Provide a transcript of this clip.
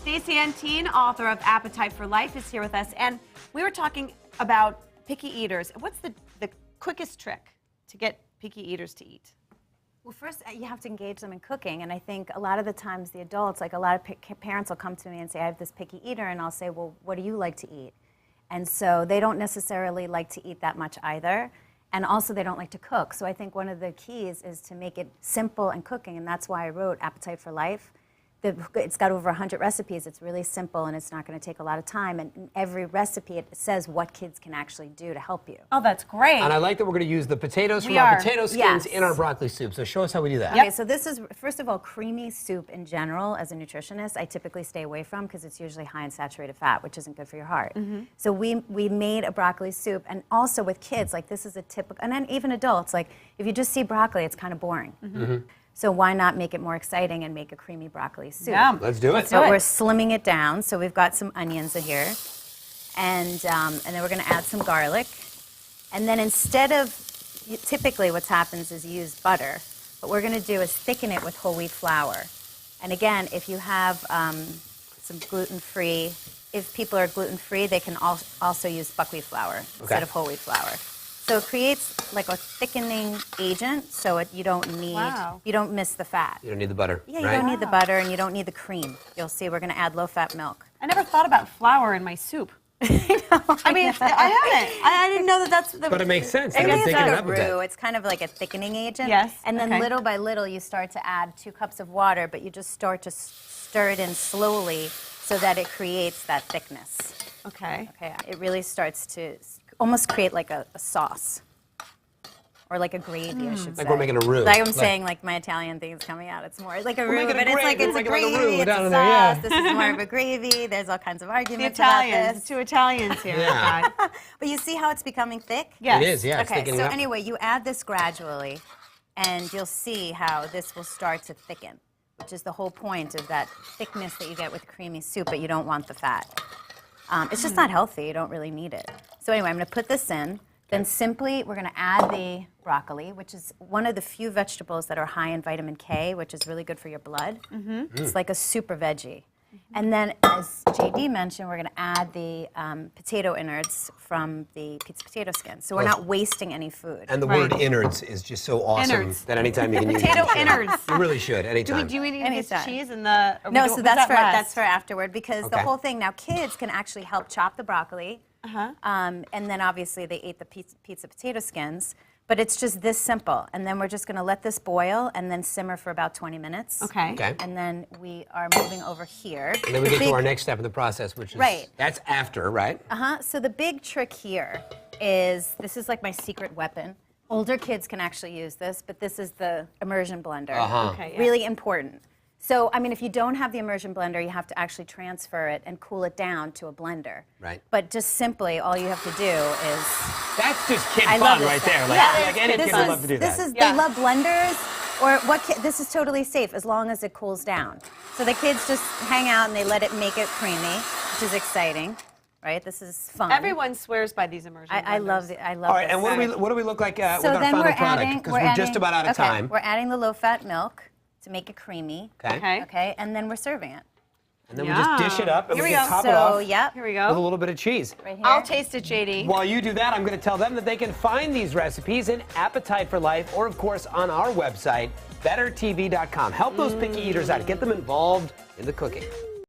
Stacey Antine, author of Appetite for Life, is here with us, and we were talking about picky eaters. What's the quickest trick to get picky eaters to eat? Well, first, you have to engage them in cooking, and I think a lot of the times the adults, like a lot of parents will come to me and say, I have this picky eater, and I'll say, well, what do you like to eat? And so they don't necessarily like to eat that much either, and also they don't like to cook. So I think one of the keys is to make it simple and cooking, and that's why I wrote Appetite for Life. It's got over 100 recipes. It's really simple, and it's not going to take a lot of time. And in every recipe, it says what kids can actually do to help you. Oh, that's great. And I like that we're going to use the potatoes from our potato skins in our broccoli soup. So show us how we do that. Okay, so this is, first of all, creamy soup in general, as a nutritionist, I typically stay away from because it's usually high in saturated fat, which isn't good for your heart. So we made a broccoli soup, and also with kids, like this is a typical, and then even adults, like if you just see broccoli, it's kind of boring. So why not make it more exciting and make a creamy broccoli soup? Yeah. Let's do it. So we're slimming it down. So we've got some onions in here, and then we're going to add some garlic. And then instead of, typically what happens is you use butter. What we're going to do is thicken it with whole wheat flour. And again, if you have some gluten-free, if people are gluten-free, they can also use buckwheat flour instead of whole wheat flour. So it creates like a thickening agent, so you don't need, you don't miss the fat. You don't need the butter, Yeah, you don't need the butter, and you don't need the cream. You'll see we're going to add low-fat milk. I never thought about flour in my soup. I mean, I haven't. I didn't know that that's the... But it makes sense. It's like a roux. It's kind of like a thickening agent. Yes. And then little by little, you start to add 2 cups of water, but you just start to stir it in slowly so that it creates that thickness. Okay. Okay. It really starts to almost create like a sauce. Or like a gravy, I should say. Like we're making a roux. Like I'm saying, like my Italian thing is coming out. It's more like a roux, but it's like it's a gravy, it's a sauce. This is more of a gravy. There's all kinds of arguments about this. The 2 Italians here. Yeah. But you see how it's becoming thick? Yes. It is, yeah. Okay, so anyway, you add this gradually, and you'll see how this will start to thicken, which is the whole point of that thickness that you get with creamy soup, but you don't want the fat. It's just not healthy. You don't really need it. So anyway, I'm going to put this in. Then simply, we're going to add the broccoli, which is one of the few vegetables that are high in vitamin K, which is really good for your blood. It's like a super veggie. And then, as JD mentioned, we're going to add the potato innards from the pizza potato skin. So we're not wasting any food. And the word innards is just so awesome that anytime you can use it. Potato innards. You really should, anytime. Do we need this cheese in the... No, so that's for afterward, because the whole thing, now kids can actually help chop the broccoli. And then obviously they ate the pizza potato skins. But it's just this simple. And then we're just going to let this boil and then simmer for about 20 minutes. Okay. And then we are moving over here. And then we get to our next step in the process, which is... That's after, right? So the big trick here is, this is like my secret weapon. Older kids can actually use this, but this is the immersion blender. Okay, Really important. So, I mean, if you don't have the immersion blender, you have to actually transfer it and cool it down to a blender. Right. But just simply, all you have to do is... That's just kid fun right there. Like any kid would love to do that. They love blenders, or this is totally safe as long as it cools down. So the kids just hang out and they let it make it creamy, which is exciting. Right, this is fun. Everyone swears by these immersion blenders. I love it. All right, and what do we look like with our final product? Because we're just about out of time. We're adding the low-fat milk to make it creamy. Okay. And then we're serving it. And then we just dish it up and we can top it off Here we go. with a little bit of cheese. Right here. I'll taste it, JD. While you do that, I'm going to tell them that they can find these recipes in Appetite for Life or, of course, on our website, bettertv.com. Help those picky eaters out. Get them involved in the cooking.